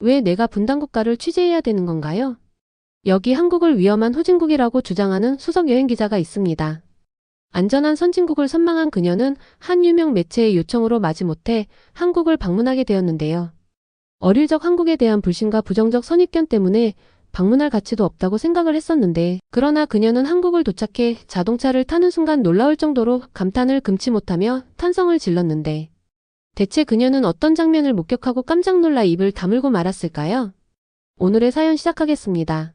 왜 내가 분단국가를 취재해야 되는 건가요? 여기 한국을 위험한 후진국이라고 주장하는 수석 여행 기자가 있습니다. 안전한 선진국을 선망한 그녀는 한 유명 매체의 요청으로 마지못해 한국을 방문하게 되었는데요. 어릴 적 한국에 대한 불신과 부정적 선입견 때문에 방문할 가치도 없다고 생각을 했었는데, 그러나 그녀는 한국을 도착해 자동차를 타는 순간 놀라울 정도로 감탄을 금치 못하며 탄성을 질렀는데, 대체 그녀는 어떤 장면을 목격하고 깜짝 놀라 입을 다물고 말았을까요? 오늘의 사연 시작하겠습니다.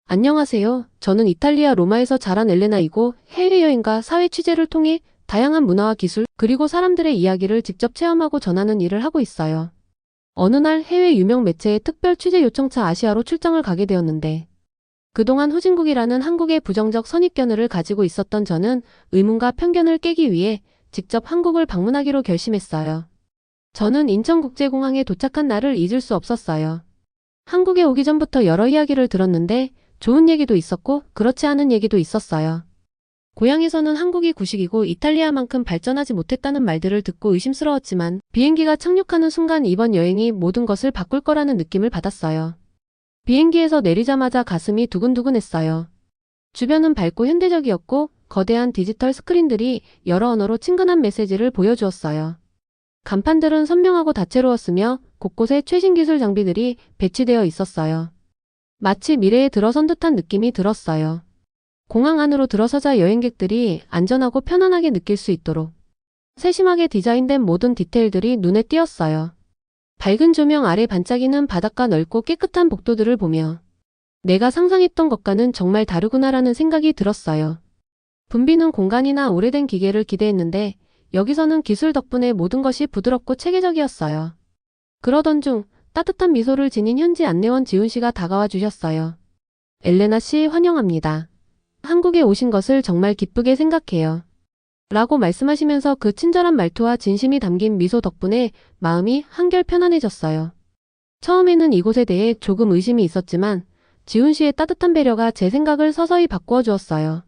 안녕하세요. 저는 이탈리아 로마에서 자란 엘레나이고, 해외여행과 사회 취재를 통해 다양한 문화와 기술, 그리고 사람들의 이야기를 직접 체험하고 전하는 일을 하고 있어요. 어느 날 해외 유명 매체의 특별 취재 요청차 아시아로 출장을 가게 되었는데, 그동안 후진국이라는 한국의 부정적 선입견을 가지고 있었던 저는 의문과 편견을 깨기 위해 직접 한국을 방문하기로 결심했어요. 저는 인천국제공항에 도착한 날을 잊을 수 없었어요. 한국에 오기 전부터 여러 이야기를 들었는데 좋은 얘기도 있었고 그렇지 않은 얘기도 있었어요. 고향에서는 한국이 구식이고 이탈리아만큼 발전하지 못했다는 말들을 듣고 의심스러웠지만, 비행기가 착륙하는 순간 이번 여행이 모든 것을 바꿀 거라는 느낌을 받았어요. 비행기에서 내리자마자 가슴이 두근두근했어요. 주변은 밝고 현대적이었고 거대한 디지털 스크린들이 여러 언어로 친근한 메시지를 보여주었어요. 간판들은 선명하고 다채로웠으며 곳곳에 최신 기술 장비들이 배치되어 있었어요. 마치 미래에 들어선 듯한 느낌이 들었어요. 공항 안으로 들어서자 여행객들이 안전하고 편안하게 느낄 수 있도록 세심하게 디자인된 모든 디테일들이 눈에 띄었어요. 밝은 조명 아래 반짝이는 바닷가, 넓고 깨끗한 복도들을 보며 내가 상상했던 것과는 정말 다르구나라는 생각이 들었어요. 붐비는 공간이나 오래된 기계를 기대했는데 여기서는 기술 덕분에 모든 것이 부드럽고 체계적이었어요. 그러던 중 따뜻한 미소를 지닌 현지 안내원 지훈 씨가 다가와 주셨어요. 엘레나 씨 환영합니다. 한국에 오신 것을 정말 기쁘게 생각해요. 라고 말씀하시면서 그 친절한 말투와 진심이 담긴 미소 덕분에 마음이 한결 편안해졌어요. 처음에는 이곳에 대해 조금 의심이 있었지만 지훈 씨의 따뜻한 배려가 제 생각을 서서히 바꾸어 주었어요.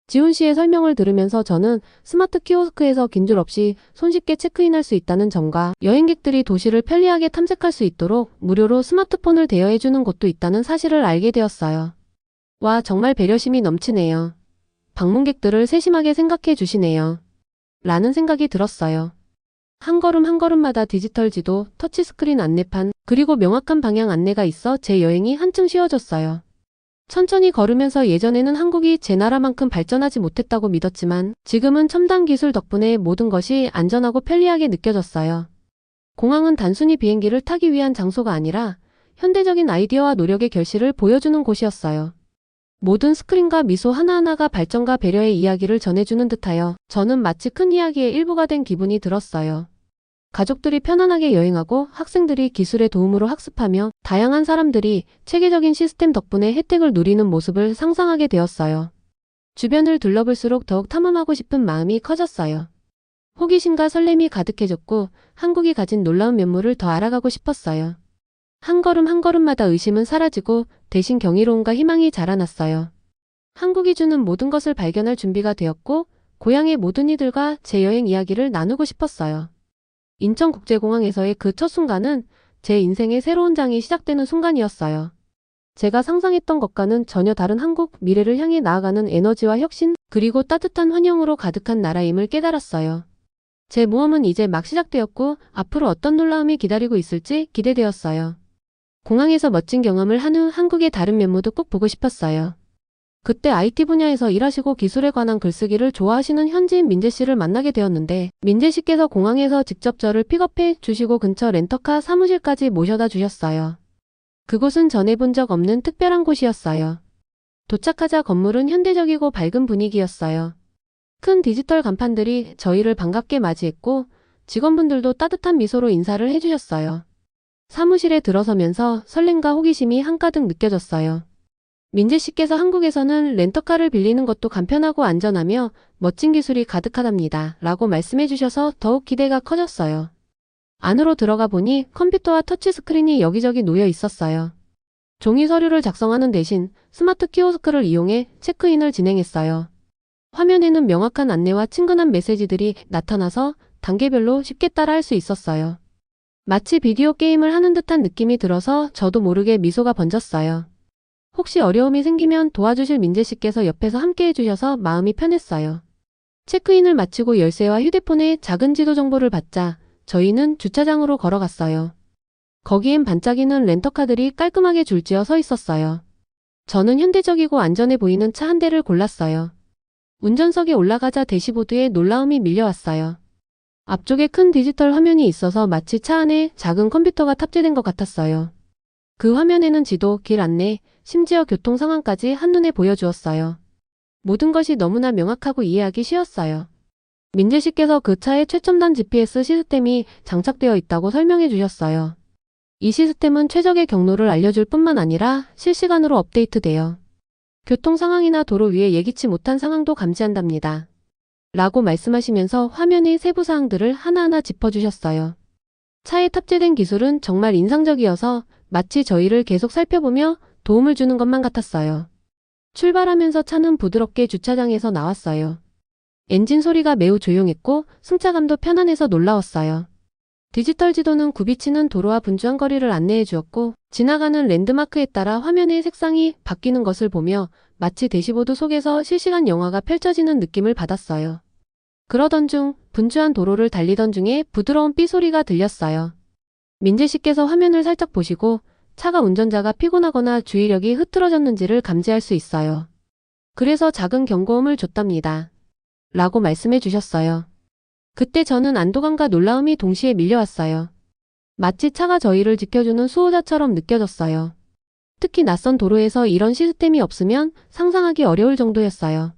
지훈 씨의 설명을 들으면서 저는 스마트 키오스크에서 긴 줄 없이 손쉽게 체크인할 수 있다는 점과 여행객들이 도시를 편리하게 탐색할 수 있도록 무료로 스마트폰을 대여해주는 곳도 있다는 사실을 알게 되었어요. 와, 정말 배려심이 넘치네요. 방문객들을 세심하게 생각해 주시네요. 라는 생각이 들었어요. 한 걸음 한 걸음마다 디지털 지도, 터치스크린 안내판, 그리고 명확한 방향 안내가 있어 제 여행이 한층 쉬워졌어요. 천천히 걸으면서 예전에는 한국이 제 나라만큼 발전하지 못했다고 믿었지만 지금은 첨단 기술 덕분에 모든 것이 안전하고 편리하게 느껴졌어요. 공항은 단순히 비행기를 타기 위한 장소가 아니라 현대적인 아이디어와 노력의 결실을 보여주는 곳이었어요. 모든 스크린과 미소 하나하나가 발전과 배려의 이야기를 전해주는 듯하여 저는 마치 큰 이야기의 일부가 된 기분이 들었어요. 가족들이 편안하게 여행하고 학생들이 기술의 도움으로 학습하며 다양한 사람들이 체계적인 시스템 덕분에 혜택을 누리는 모습을 상상하게 되었어요. 주변을 둘러볼수록 더욱 탐험하고 싶은 마음이 커졌어요. 호기심과 설렘이 가득해졌고 한국이 가진 놀라운 면모를 더 알아가고 싶었어요. 한 걸음 한 걸음마다 의심은 사라지고 대신 경이로움과 희망이 자라났어요. 한국이 주는 모든 것을 발견할 준비가 되었고 고향의 모든 이들과 제 여행 이야기를 나누고 싶었어요. 인천국제공항에서의 그 첫 순간은 제 인생의 새로운 장이 시작되는 순간이었어요. 제가 상상했던 것과는 전혀 다른 한국, 미래를 향해 나아가는 에너지와 혁신, 그리고 따뜻한 환영으로 가득한 나라임을 깨달았어요. 제 모험은 이제 막 시작되었고 앞으로 어떤 놀라움이 기다리고 있을지 기대되었어요. 공항에서 멋진 경험을 한 후 한국의 다른 면모도 꼭 보고 싶었어요. 그때 IT 분야에서 일하시고 기술에 관한 글쓰기를 좋아하시는 현지인 민재 씨를 만나게 되었는데, 민재 씨께서 공항에서 직접 저를 픽업해 주시고 근처 렌터카 사무실까지 모셔다 주셨어요. 그곳은 전에 본 적 없는 특별한 곳이었어요. 도착하자 건물은 현대적이고 밝은 분위기였어요. 큰 디지털 간판들이 저희를 반갑게 맞이했고 직원분들도 따뜻한 미소로 인사를 해주셨어요. 사무실에 들어서면서 설렘과 호기심이 한가득 느껴졌어요. 민재 씨께서 한국에서는 렌터카를 빌리는 것도 간편하고 안전하며 멋진 기술이 가득하답니다. 라고 말씀해 주셔서 더욱 기대가 커졌어요. 안으로 들어가 보니 컴퓨터와 터치스크린이 여기저기 놓여 있었어요. 종이 서류를 작성하는 대신 스마트 키오스크를 이용해 체크인을 진행했어요. 화면에는 명확한 안내와 친근한 메시지들이 나타나서 단계별로 쉽게 따라할 수 있었어요. 마치 비디오 게임을 하는 듯한 느낌이 들어서 저도 모르게 미소가 번졌어요. 혹시 어려움이 생기면 도와주실 민재 씨께서 옆에서 함께 해주셔서 마음이 편했어요. 체크인을 마치고 열쇠와 휴대폰에 작은 지도 정보를 받자 저희는 주차장으로 걸어갔어요. 거기엔 반짝이는 렌터카들이 깔끔하게 줄지어 서 있었어요. 저는 현대적이고 안전해 보이는 차 한 대를 골랐어요. 운전석에 올라가자 대시보드에 놀라움이 밀려왔어요. 앞쪽에 큰 디지털 화면이 있어서 마치 차 안에 작은 컴퓨터가 탑재된 것 같았어요. 그 화면에는 지도, 길 안내, 심지어 교통 상황까지 한눈에 보여주었어요. 모든 것이 너무나 명확하고 이해하기 쉬웠어요. 민재 씨께서 그 차에 최첨단 GPS 시스템이 장착되어 있다고 설명해 주셨어요. 이 시스템은 최적의 경로를 알려줄 뿐만 아니라 실시간으로 업데이트되어 교통 상황이나 도로 위에 예기치 못한 상황도 감지한답니다. 라고 말씀하시면서 화면의 세부 사항들을 하나하나 짚어주셨어요. 차에 탑재된 기술은 정말 인상적이어서 마치 저희를 계속 살펴보며 도움을 주는 것만 같았어요. 출발하면서 차는 부드럽게 주차장에서 나왔어요. 엔진 소리가 매우 조용했고 승차감도 편안해서 놀라웠어요. 디지털 지도는 굽이치는 도로와 분주한 거리를 안내해 주었고 지나가는 랜드마크에 따라 화면의 색상이 바뀌는 것을 보며 마치 대시보드 속에서 실시간 영화가 펼쳐지는 느낌을 받았어요. 그러던 중 분주한 도로를 달리던 중에 부드러운 삐 소리가 들렸어요. 민재 씨께서 화면을 살짝 보시고 차가 운전자가 피곤하거나 주의력이 흐트러졌는지를 감지할 수 있어요. 그래서 작은 경고음을 줬답니다. 라고 말씀해 주셨어요. 그때 저는 안도감과 놀라움이 동시에 밀려왔어요. 마치 차가 저희를 지켜주는 수호자처럼 느껴졌어요. 특히 낯선 도로에서 이런 시스템이 없으면 상상하기 어려울 정도였어요.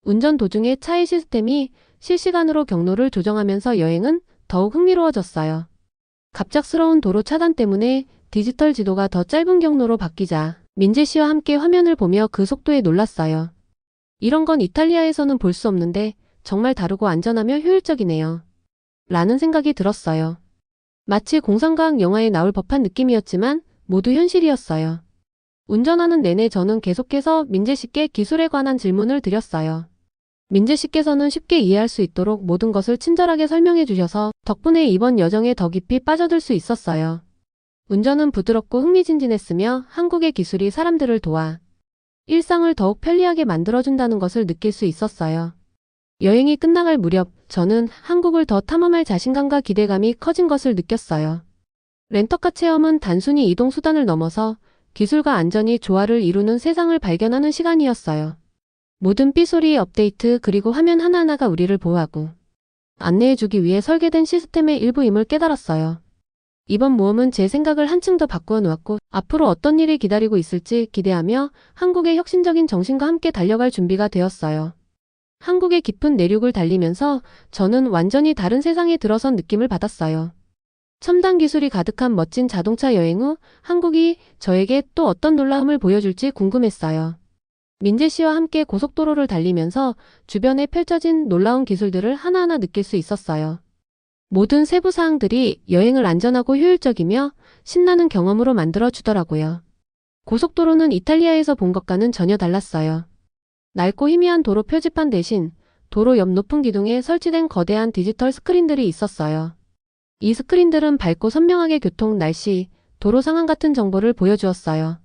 운전 도중에 차의 시스템이 실시간으로 경로를 조정하면서 여행은 더욱 흥미로워졌어요. 갑작스러운 도로 차단 때문에 디지털 지도가 더 짧은 경로로 바뀌자 민재 씨와 함께 화면을 보며 그 속도에 놀랐어요. 이런 건 이탈리아에서는 볼 수 없는데 정말 다르고 안전하며 효율적이네요. 라는 생각이 들었어요. 마치 공상과학 영화에 나올 법한 느낌이었지만 모두 현실이었어요. 운전하는 내내 저는 계속해서 민재 씨께 기술에 관한 질문을 드렸어요. 민재 씨께서는 쉽게 이해할 수 있도록 모든 것을 친절하게 설명해 주셔서 덕분에 이번 여정에 더 깊이 빠져들 수 있었어요. 운전은 부드럽고 흥미진진했으며 한국의 기술이 사람들을 도와 일상을 더욱 편리하게 만들어준다는 것을 느낄 수 있었어요. 여행이 끝나갈 무렵 저는 한국을 더 탐험할 자신감과 기대감이 커진 것을 느꼈어요. 렌터카 체험은 단순히 이동수단을 넘어서 기술과 안전이 조화를 이루는 세상을 발견하는 시간이었어요. 모든 삐소리의 업데이트 그리고 화면 하나하나가 우리를 보호하고 안내해주기 위해 설계된 시스템의 일부임을 깨달았어요. 이번 모험은 제 생각을 한층 더 바꾸어 놓았고 앞으로 어떤 일이 기다리고 있을지 기대하며 한국의 혁신적인 정신과 함께 달려갈 준비가 되었어요. 한국의 깊은 내륙을 달리면서 저는 완전히 다른 세상에 들어선 느낌을 받았어요. 첨단 기술이 가득한 멋진 자동차 여행 후 한국이 저에게 또 어떤 놀라움을 보여줄지 궁금했어요. 민재 씨와 함께 고속도로를 달리면서 주변에 펼쳐진 놀라운 기술들을 하나하나 느낄 수 있었어요. 모든 세부 사항들이 여행을 안전하고 효율적이며 신나는 경험으로 만들어 주더라고요. 고속도로는 이탈리아에서 본 것과는 전혀 달랐어요. 낡고 희미한 도로 표지판 대신 도로 옆 높은 기둥에 설치된 거대한 디지털 스크린들이 있었어요. 이 스크린들은 밝고 선명하게 교통, 날씨, 도로 상황 같은 정보를 보여주었어요.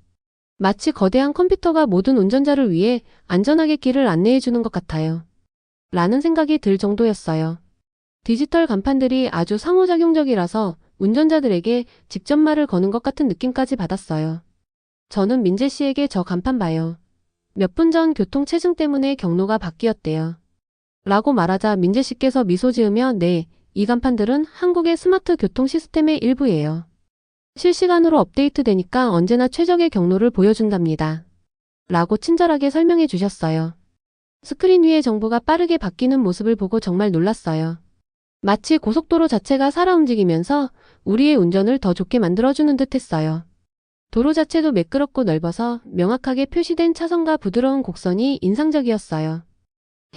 마치 거대한 컴퓨터가 모든 운전자를 위해 안전하게 길을 안내해 주는 것 같아요. 라는 생각이 들 정도였어요. 디지털 간판들이 아주 상호작용적이라서 운전자들에게 직접 말을 거는 것 같은 느낌까지 받았어요. 저는 민재 씨에게 저 간판 봐요. 몇 분 전 교통 체증 때문에 경로가 바뀌었대요. 라고 말하자 민재 씨께서 미소 지으며 네, 이 간판들은 한국의 스마트 교통 시스템의 일부예요. 실시간으로 업데이트되니까 언제나 최적의 경로를 보여준답니다. 라고 친절하게 설명해 주셨어요. 스크린 위의 정보가 빠르게 바뀌는 모습을 보고 정말 놀랐어요. 마치 고속도로 자체가 살아 움직이면서 우리의 운전을 더 좋게 만들어주는 듯 했어요. 도로 자체도 매끄럽고 넓어서 명확하게 표시된 차선과 부드러운 곡선이 인상적이었어요.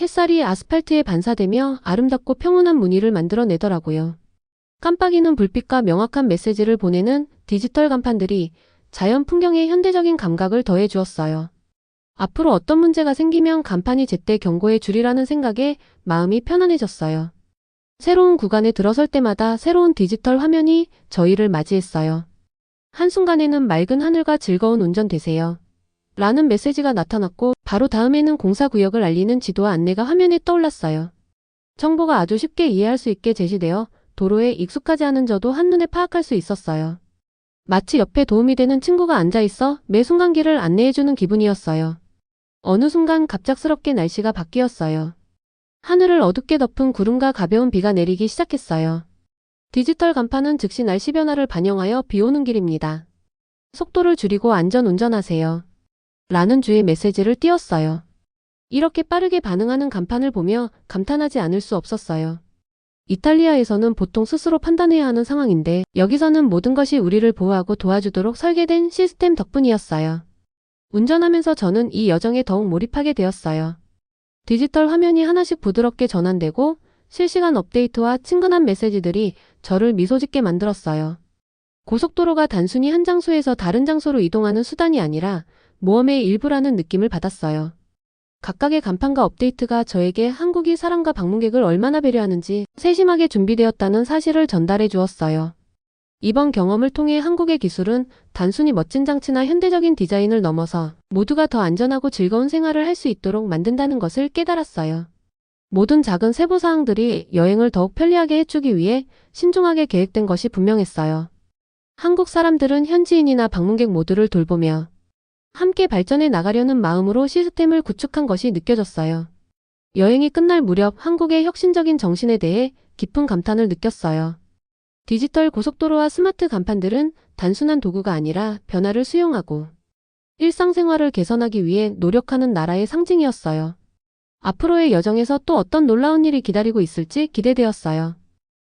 햇살이 아스팔트에 반사되며 아름답고 평온한 무늬를 만들어내더라고요. 깜빡이는 불빛과 명확한 메시지를 보내는 디지털 간판들이 자연 풍경에 현대적인 감각을 더해 주었어요. 앞으로 어떤 문제가 생기면 간판이 제때 경고해 주리라는 생각에 마음이 편안해졌어요. 새로운 구간에 들어설 때마다 새로운 디지털 화면이 저희를 맞이했어요. 한순간에는 맑은 하늘과 즐거운 운전 되세요. 라는 메시지가 나타났고 바로 다음에는 공사구역을 알리는 지도와 안내가 화면에 떠올랐어요. 정보가 아주 쉽게 이해할 수 있게 제시되어 도로에 익숙하지 않은 저도 한눈에 파악할 수 있었어요. 마치 옆에 도움이 되는 친구가 앉아있어 매 순간 길을 안내해주는 기분이었어요. 어느 순간 갑작스럽게 날씨가 바뀌었어요. 하늘을 어둡게 덮은 구름과 가벼운 비가 내리기 시작했어요. 디지털 간판은 즉시 날씨 변화를 반영하여 비 오는 길입니다. 속도를 줄이고 안전 운전하세요. 라는 주의 메시지를 띄웠어요. 이렇게 빠르게 반응하는 간판을 보며 감탄하지 않을 수 없었어요. 이탈리아에서는 보통 스스로 판단해야 하는 상황인데 여기서는 모든 것이 우리를 보호하고 도와주도록 설계된 시스템 덕분이었어요. 운전하면서 저는 이 여정에 더욱 몰입하게 되었어요. 디지털 화면이 하나씩 부드럽게 전환되고 실시간 업데이트와 친근한 메시지들이 저를 미소 짓게 만들었어요. 고속도로가 단순히 한 장소에서 다른 장소로 이동하는 수단이 아니라 모험의 일부라는 느낌을 받았어요. 각각의 간판과 업데이트가 저에게 한국이 사람과 방문객을 얼마나 배려하는지 세심하게 준비되었다는 사실을 전달해 주었어요. 이번 경험을 통해 한국의 기술은 단순히 멋진 장치나 현대적인 디자인을 넘어서 모두가 더 안전하고 즐거운 생활을 할 수 있도록 만든다는 것을 깨달았어요. 모든 작은 세부사항들이 여행을 더욱 편리하게 해주기 위해 신중하게 계획된 것이 분명했어요. 한국 사람들은 현지인이나 방문객 모두를 돌보며 함께 발전해 나가려는 마음으로 시스템을 구축한 것이 느껴졌어요. 여행이 끝날 무렵 한국의 혁신적인 정신에 대해 깊은 감탄을 느꼈어요. 디지털 고속도로와 스마트 간판들은 단순한 도구가 아니라 변화를 수용하고 일상생활을 개선하기 위해 노력하는 나라의 상징이었어요. 앞으로의 여정에서 또 어떤 놀라운 일이 기다리고 있을지 기대되었어요.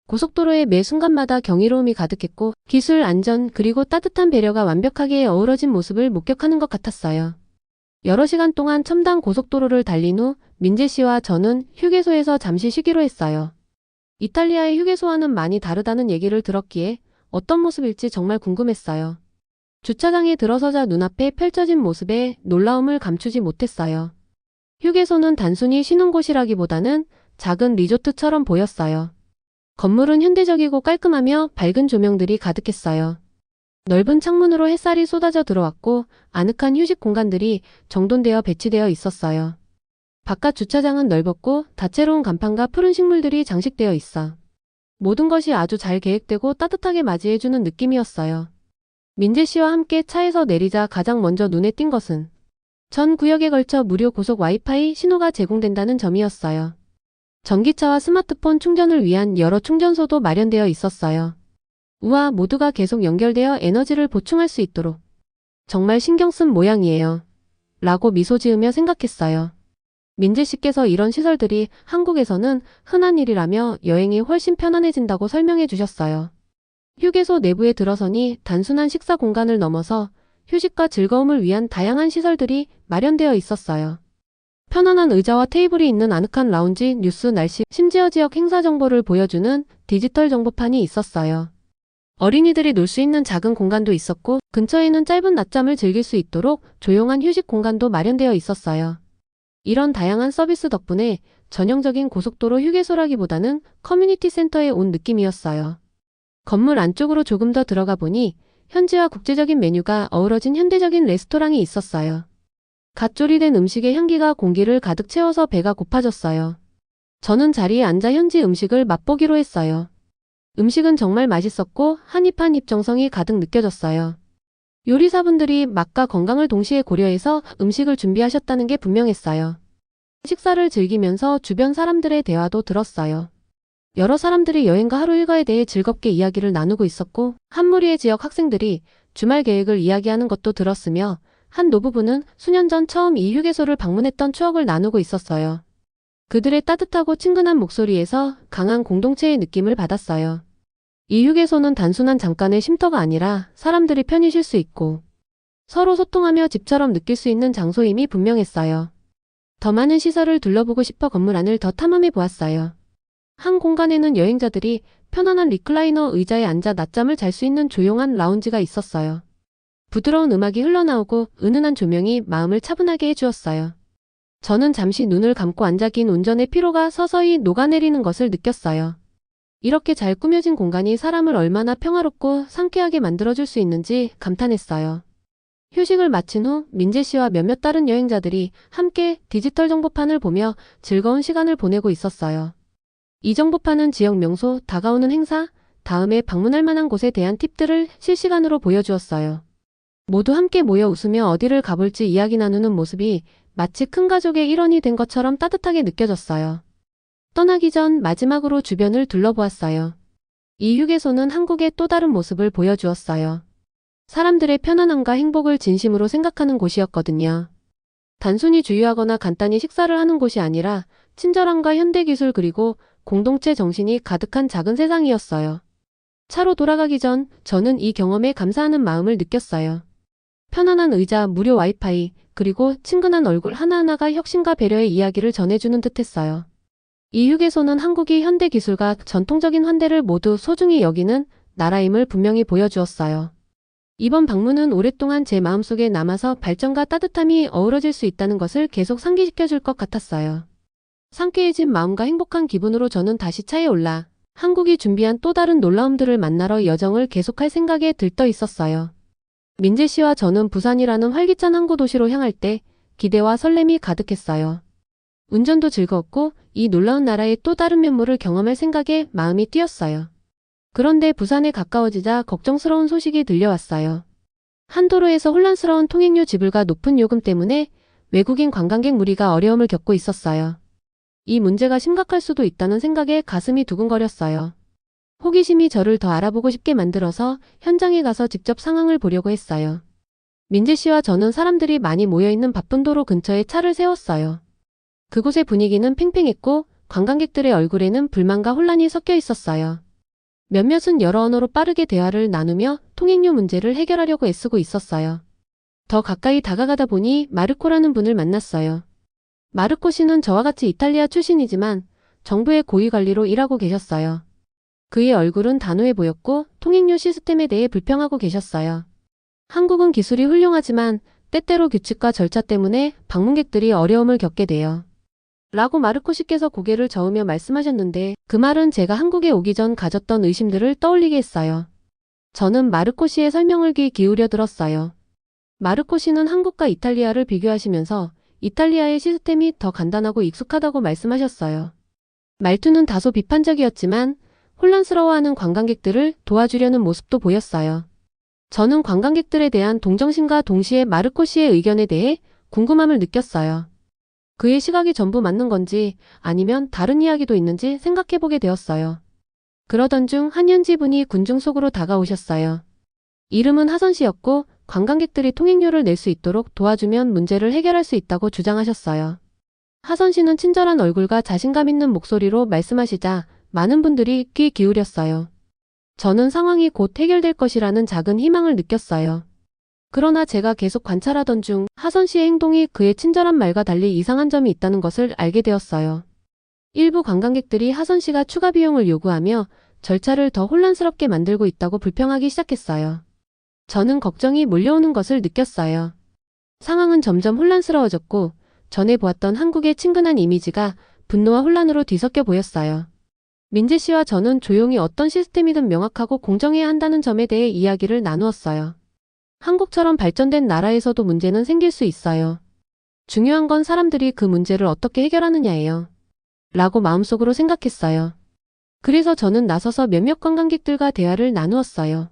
고속도로의 매 순간마다 경이로움이 가득했고 기술, 안전, 그리고 따뜻한 배려가 완벽하게 어우러진 모습을 목격하는 것 같았어요. 여러 시간 동안 첨단 고속도로를 달린 후 민재 씨와 저는 휴게소에서 잠시 쉬기로 했어요. 이탈리아의 휴게소와는 많이 다르다는 얘기를 들었기에 어떤 모습일지 정말 궁금했어요. 주차장에 들어서자 눈앞에 펼쳐진 모습에 놀라움을 감추지 못했어요. 휴게소는 단순히 쉬는 곳이라기보다는 작은 리조트처럼 보였어요. 건물은 현대적이고 깔끔하며 밝은 조명들이 가득했어요. 넓은 창문으로 햇살이 쏟아져 들어왔고 아늑한 휴식 공간들이 정돈되어 배치되어 있었어요. 바깥 주차장은 넓었고 다채로운 간판과 푸른 식물들이 장식되어 있어 모든 것이 아주 잘 계획되고 따뜻하게 맞이해주는 느낌이었어요. 민재 씨와 함께 차에서 내리자 가장 먼저 눈에 띈 것은 전 구역에 걸쳐 무료 고속 와이파이 신호가 제공된다는 점이었어요. 전기차와 스마트폰 충전을 위한 여러 충전소도 마련되어 있었어요. 우와, 모두가 계속 연결되어 에너지를 보충할 수 있도록 정말 신경 쓴 모양이에요. 라고 미소 지으며 생각했어요. 민재 씨께서 이런 시설들이 한국에서는 흔한 일이라며 여행이 훨씬 편안해진다고 설명해 주셨어요. 휴게소 내부에 들어서니 단순한 식사 공간을 넘어서 휴식과 즐거움을 위한 다양한 시설들이 마련되어 있었어요. 편안한 의자와 테이블이 있는 아늑한 라운지, 뉴스, 날씨, 심지어 지역 행사 정보를 보여주는 디지털 정보판이 있었어요. 어린이들이 놀 수 있는 작은 공간도 있었고 근처에는 짧은 낮잠을 즐길 수 있도록 조용한 휴식 공간도 마련되어 있었어요. 이런 다양한 서비스 덕분에 전형적인 고속도로 휴게소라기보다는 커뮤니티 센터에 온 느낌이었어요. 건물 안쪽으로 조금 더 들어가 보니 현지와 국제적인 메뉴가 어우러진 현대적인 레스토랑이 있었어요. 갓 조리된 음식의 향기가 공기를 가득 채워서 배가 고파졌어요. 저는 자리에 앉아 현지 음식을 맛보기로 했어요. 음식은 정말 맛있었고 한 입 한 입 정성이 가득 느껴졌어요. 요리사분들이 맛과 건강을 동시에 고려해서 음식을 준비하셨다는 게 분명했어요. 식사를 즐기면서 주변 사람들의 대화도 들었어요. 여러 사람들이 여행과 하루 일과에 대해 즐겁게 이야기를 나누고 있었고 한 무리의 지역 학생들이 주말 계획을 이야기하는 것도 들었으며 한 노부부는 수년 전 처음 이 휴게소를 방문했던 추억을 나누고 있었어요. 그들의 따뜻하고 친근한 목소리에서 강한 공동체의 느낌을 받았어요. 이 휴게소는 단순한 잠깐의 쉼터가 아니라 사람들이 편히 쉴 수 있고 서로 소통하며 집처럼 느낄 수 있는 장소임이 분명했어요. 더 많은 시설을 둘러보고 싶어 건물 안을 더 탐험해 보았어요. 한 공간에는 여행자들이 편안한 리클라이너 의자에 앉아 낮잠을 잘 수 있는 조용한 라운지가 있었어요. 부드러운 음악이 흘러나오고 은은한 조명이 마음을 차분하게 해주었어요. 저는 잠시 눈을 감고 앉아 긴 운전의 피로가 서서히 녹아내리는 것을 느꼈어요. 이렇게 잘 꾸며진 공간이 사람을 얼마나 평화롭고 상쾌하게 만들어줄 수 있는지 감탄했어요. 휴식을 마친 후 민재 씨와 몇몇 다른 여행자들이 함께 디지털 정보판을 보며 즐거운 시간을 보내고 있었어요. 이 정보판은 지역 명소, 다가오는 행사, 다음에 방문할 만한 곳에 대한 팁들을 실시간으로 보여주었어요. 모두 함께 모여 웃으며 어디를 가볼지 이야기 나누는 모습이 마치 큰 가족의 일원이 된 것처럼 따뜻하게 느껴졌어요. 떠나기 전 마지막으로 주변을 둘러보았어요. 이 휴게소는 한국의 또 다른 모습을 보여주었어요. 사람들의 편안함과 행복을 진심으로 생각하는 곳이었거든요. 단순히 주유하거나 간단히 식사를 하는 곳이 아니라 친절함과 현대기술 그리고 공동체 정신이 가득한 작은 세상이었어요. 차로 돌아가기 전 저는 이 경험에 감사하는 마음을 느꼈어요. 편안한 의자, 무료 와이파이, 그리고 친근한 얼굴 하나하나가 혁신과 배려의 이야기를 전해주는 듯했어요. 이 휴게소는 한국이 현대기술과 전통적인 환대를 모두 소중히 여기는 나라임을 분명히 보여주었어요. 이번 방문은 오랫동안 제 마음속에 남아서 발전과 따뜻함이 어우러질 수 있다는 것을 계속 상기시켜줄 것 같았어요. 상쾌해진 마음과 행복한 기분으로 저는 다시 차에 올라 한국이 준비한 또 다른 놀라움들을 만나러 여정을 계속할 생각에 들떠 있었어요. 민재 씨와 저는 부산이라는 활기찬 항구 도시로 향할 때 기대와 설렘이 가득했어요. 운전도 즐거웠고 이 놀라운 나라의 또 다른 면모를 경험할 생각에 마음이 뛰었어요. 그런데 부산에 가까워지자 걱정스러운 소식이 들려왔어요. 한 도로에서 혼란스러운 통행료 지불과 높은 요금 때문에 외국인 관광객 무리가 어려움을 겪고 있었어요. 이 문제가 심각할 수도 있다는 생각에 가슴이 두근거렸어요. 호기심이 저를 더 알아보고 싶게 만들어서 현장에 가서 직접 상황을 보려고 했어요. 민재 씨와 저는 사람들이 많이 모여있는 바쁜 도로 근처에 차를 세웠어요. 그곳의 분위기는 팽팽했고 관광객들의 얼굴에는 불만과 혼란이 섞여 있었어요. 몇몇은 여러 언어로 빠르게 대화를 나누며 통행료 문제를 해결하려고 애쓰고 있었어요. 더 가까이 다가가다 보니 마르코라는 분을 만났어요. 마르코 씨는 저와 같이 이탈리아 출신이지만 정부의 고위 관리로 일하고 계셨어요. 그의 얼굴은 단호해 보였고 통행료 시스템에 대해 불평하고 계셨어요. 한국은 기술이 훌륭하지만 때때로 규칙과 절차 때문에 방문객들이 어려움을 겪게 돼요. 라고 마르코 씨께서 고개를 저으며 말씀하셨는데 그 말은 제가 한국에 오기 전 가졌던 의심들을 떠올리게 했어요. 저는 마르코 씨의 설명을 귀 기울여 들었어요. 마르코 씨는 한국과 이탈리아를 비교하시면서 이탈리아의 시스템이 더 간단하고 익숙하다고 말씀하셨어요. 말투는 다소 비판적이었지만 혼란스러워하는 관광객들을 도와주려는 모습도 보였어요. 저는 관광객들에 대한 동정심과 동시에 마르코 씨의 의견에 대해 궁금함을 느꼈어요. 그의 시각이 전부 맞는 건지 아니면 다른 이야기도 있는지 생각해보게 되었어요. 그러던 중 한 현지분이 군중 속으로 다가오셨어요. 이름은 하선 씨였고 관광객들이 통행료를 낼 수 있도록 도와주면 문제를 해결할 수 있다고 주장하셨어요. 하선 씨는 친절한 얼굴과 자신감 있는 목소리로 말씀하시자 많은 분들이 귀 기울였어요. 저는 상황이 곧 해결될 것이라는 작은 희망을 느꼈어요. 그러나 제가 계속 관찰하던 중 하선 씨의 행동이 그의 친절한 말과 달리 이상한 점이 있다는 것을 알게 되었어요. 일부 관광객들이 하선 씨가 추가 비용을 요구하며 절차를 더 혼란스럽게 만들고 있다고 불평하기 시작했어요. 저는 걱정이 몰려오는 것을 느꼈어요. 상황은 점점 혼란스러워졌고 전에 보았던 한국의 친근한 이미지가 분노와 혼란으로 뒤섞여 보였어요. 민재 씨와 저는 조용히 어떤 시스템이든 명확하고 공정해야 한다는 점에 대해 이야기를 나누었어요. 한국처럼 발전된 나라에서도 문제는 생길 수 있어요. 중요한 건 사람들이 그 문제를 어떻게 해결하느냐예요. 라고 마음속으로 생각했어요. 그래서 저는 나서서 몇몇 관광객들과 대화를 나누었어요.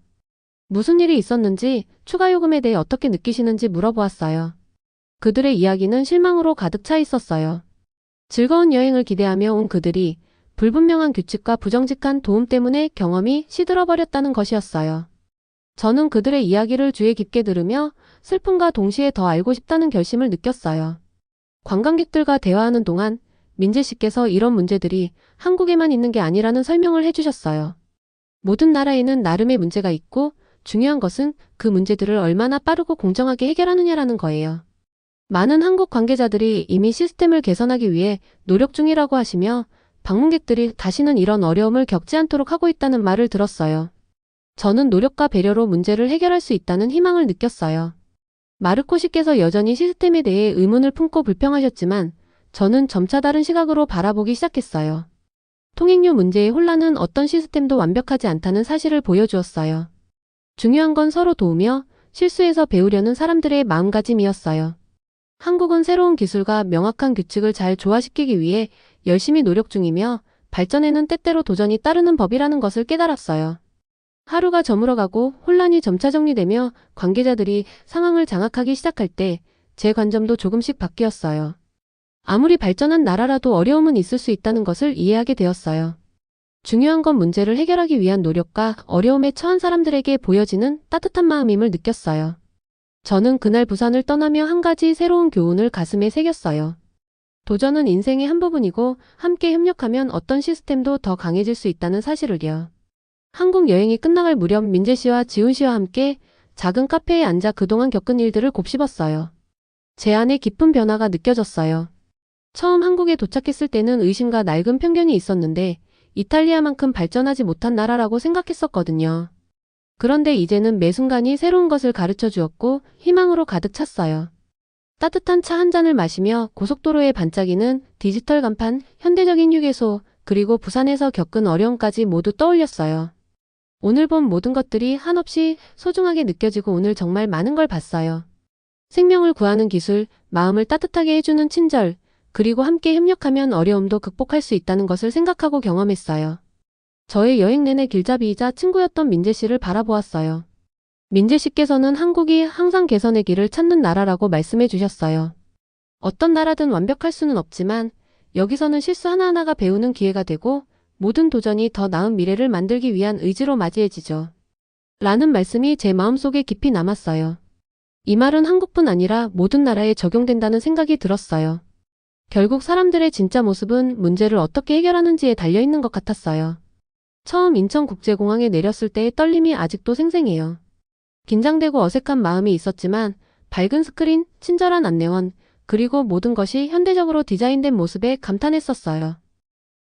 무슨 일이 있었는지, 추가 요금에 대해 어떻게 느끼시는지 물어보았어요. 그들의 이야기는 실망으로 가득 차 있었어요. 즐거운 여행을 기대하며 온 그들이 불분명한 규칙과 부정직한 도움 때문에 경험이 시들어버렸다는 것이었어요. 저는 그들의 이야기를 주의 깊게 들으며 슬픔과 동시에 더 알고 싶다는 결심을 느꼈어요. 관광객들과 대화하는 동안 민재 씨께서 이런 문제들이 한국에만 있는 게 아니라는 설명을 해주셨어요. 모든 나라에는 나름의 문제가 있고 중요한 것은 그 문제들을 얼마나 빠르고 공정하게 해결하느냐라는 거예요. 많은 한국 관계자들이 이미 시스템을 개선하기 위해 노력 중이라고 하시며 방문객들이 다시는 이런 어려움을 겪지 않도록 하고 있다는 말을 들었어요. 저는 노력과 배려로 문제를 해결할 수 있다는 희망을 느꼈어요. 마르코 씨께서 여전히 시스템에 대해 의문을 품고 불평하셨지만 저는 점차 다른 시각으로 바라보기 시작했어요. 통행료 문제의 혼란은 어떤 시스템도 완벽하지 않다는 사실을 보여주었어요. 중요한 건 서로 도우며 실수에서 배우려는 사람들의 마음가짐이었어요. 한국은 새로운 기술과 명확한 규칙을 잘 조화시키기 위해 열심히 노력 중이며 발전에는 때때로 도전이 따르는 법이라는 것을 깨달았어요. 하루가 저물어가고 혼란이 점차 정리되며 관계자들이 상황을 장악하기 시작할 때 제 관점도 조금씩 바뀌었어요. 아무리 발전한 나라라도 어려움은 있을 수 있다는 것을 이해하게 되었어요. 중요한 건 문제를 해결하기 위한 노력과 어려움에 처한 사람들에게 보여지는 따뜻한 마음임을 느꼈어요. 저는 그날 부산을 떠나며 한 가지 새로운 교훈을 가슴에 새겼어요. 도전은 인생의 한 부분이고 함께 협력하면 어떤 시스템도 더 강해질 수 있다는 사실을요. 한국 여행이 끝나갈 무렵 민재 씨와 지훈 씨와 함께 작은 카페에 앉아 그동안 겪은 일들을 곱씹었어요. 제 안에 깊은 변화가 느껴졌어요. 처음 한국에 도착했을 때는 의심과 낡은 편견이 있었는데 이탈리아만큼 발전하지 못한 나라라고 생각했었거든요. 그런데 이제는 매 순간이 새로운 것을 가르쳐 주었고 희망으로 가득 찼어요. 따뜻한 차 한 잔을 마시며 고속도로에 반짝이는 디지털 간판, 현대적인 휴게소, 그리고 부산에서 겪은 어려움까지 모두 떠올렸어요. 오늘 본 모든 것들이 한없이 소중하게 느껴지고 오늘 정말 많은 걸 봤어요. 생명을 구하는 기술, 마음을 따뜻하게 해주는 친절, 그리고 함께 협력하면 어려움도 극복할 수 있다는 것을 생각하고 경험했어요. 저의 여행 내내 길잡이이자 친구였던 민재 씨를 바라보았어요. 민재 씨께서는 한국이 항상 개선의 길을 찾는 나라라고 말씀해 주셨어요. 어떤 나라든 완벽할 수는 없지만 여기서는 실수 하나하나가 배우는 기회가 되고 모든 도전이 더 나은 미래를 만들기 위한 의지로 맞이해지죠. 라는 말씀이 제 마음속에 깊이 남았어요. 이 말은 한국뿐 아니라 모든 나라에 적용된다는 생각이 들었어요. 결국 사람들의 진짜 모습은 문제를 어떻게 해결하는지에 달려있는 것 같았어요. 처음 인천국제공항에 내렸을 때의 떨림이 아직도 생생해요. 긴장되고 어색한 마음이 있었지만 밝은 스크린, 친절한 안내원, 그리고 모든 것이 현대적으로 디자인된 모습에 감탄했었어요.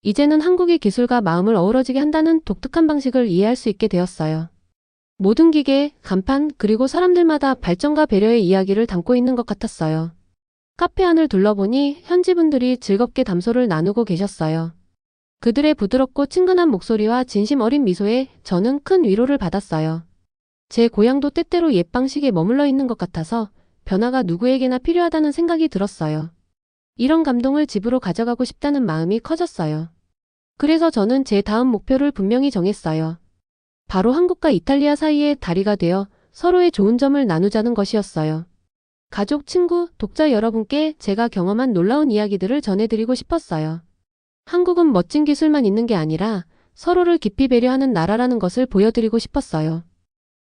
이제는 한국의 기술과 마음을 어우러지게 한다는 독특한 방식을 이해할 수 있게 되었어요. 모든 기계, 간판, 그리고 사람들마다 발전과 배려의 이야기를 담고 있는 것 같았어요. 카페 안을 둘러보니 현지 분들이 즐겁게 담소를 나누고 계셨어요. 그들의 부드럽고 친근한 목소리와 진심 어린 미소에 저는 큰 위로를 받았어요. 제 고향도 때때로 옛 방식에 머물러 있는 것 같아서 변화가 누구에게나 필요하다는 생각이 들었어요. 이런 감동을 집으로 가져가고 싶다는 마음이 커졌어요. 그래서 저는 제 다음 목표를 분명히 정했어요. 바로 한국과 이탈리아 사이의 다리가 되어 서로의 좋은 점을 나누자는 것이었어요. 가족, 친구, 독자 여러분께 제가 경험한 놀라운 이야기들을 전해드리고 싶었어요. 한국은 멋진 기술만 있는 게 아니라 서로를 깊이 배려하는 나라라는 것을 보여드리고 싶었어요.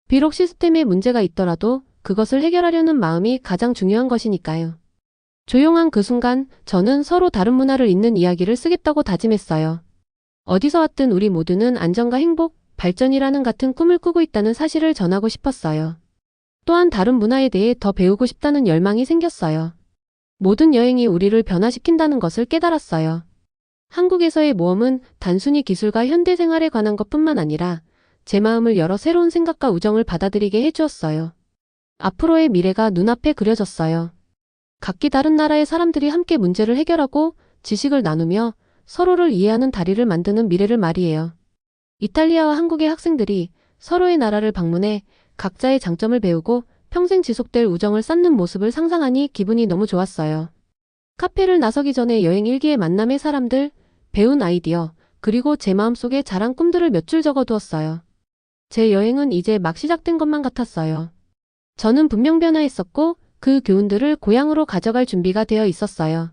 비록 시스템에 문제가 있더라도 그것을 해결하려는 마음이 가장 중요한 것이니까요. 조용한 그 순간 저는 서로 다른 문화를 잇는 이야기를 쓰겠다고 다짐했어요. 어디서 왔든 우리 모두는 안전과 행복, 발전이라는 같은 꿈을 꾸고 있다는 사실을 전하고 싶었어요. 또한 다른 문화에 대해 더 배우고 싶다는 열망이 생겼어요. 모든 여행이 우리를 변화시킨다는 것을 깨달았어요. 한국에서의 모험은 단순히 기술과 현대 생활에 관한 것뿐만 아니라 제 마음을 열어 새로운 생각과 우정을 받아들이게 해주었어요. 앞으로의 미래가 눈앞에 그려졌어요. 각기 다른 나라의 사람들이 함께 문제를 해결하고 지식을 나누며 서로를 이해하는 다리를 만드는 미래를 말이에요. 이탈리아와 한국의 학생들이 서로의 나라를 방문해 각자의 장점을 배우고 평생 지속될 우정을 쌓는 모습을 상상하니 기분이 너무 좋았어요. 카페를 나서기 전에 여행 일기에 만남의 사람들, 배운 아이디어, 그리고 제 마음속에 자란 꿈들을 몇 줄 적어두었어요. 제 여행은 이제 막 시작된 것만 같았어요. 저는 분명 변화했었고 그 교훈들을 고향으로 가져갈 준비가 되어 있었어요.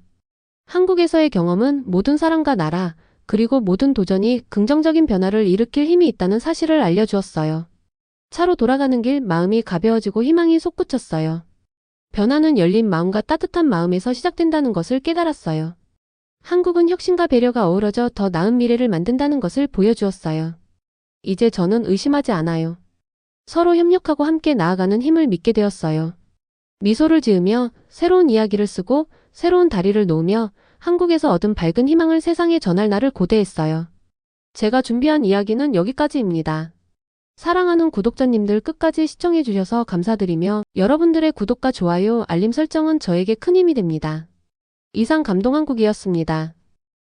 한국에서의 경험은 모든 사람과 나라, 그리고 모든 도전이 긍정적인 변화를 일으킬 힘이 있다는 사실을 알려주었어요. 차로 돌아가는 길 마음이 가벼워지고 희망이 솟구쳤어요. 변화는 열린 마음과 따뜻한 마음에서 시작된다는 것을 깨달았어요. 한국은 혁신과 배려가 어우러져 더 나은 미래를 만든다는 것을 보여주었어요. 이제 저는 의심하지 않아요. 서로 협력하고 함께 나아가는 힘을 믿게 되었어요. 미소를 지으며 새로운 이야기를 쓰고 새로운 다리를 놓으며 한국에서 얻은 밝은 희망을 세상에 전할 날을 고대했어요. 제가 준비한 이야기는 여기까지입니다. 사랑하는 구독자님들 끝까지 시청해주셔서 감사드리며 여러분들의 구독과 좋아요, 알림 설정은 저에게 큰 힘이 됩니다. 이상 감동한국이었습니다.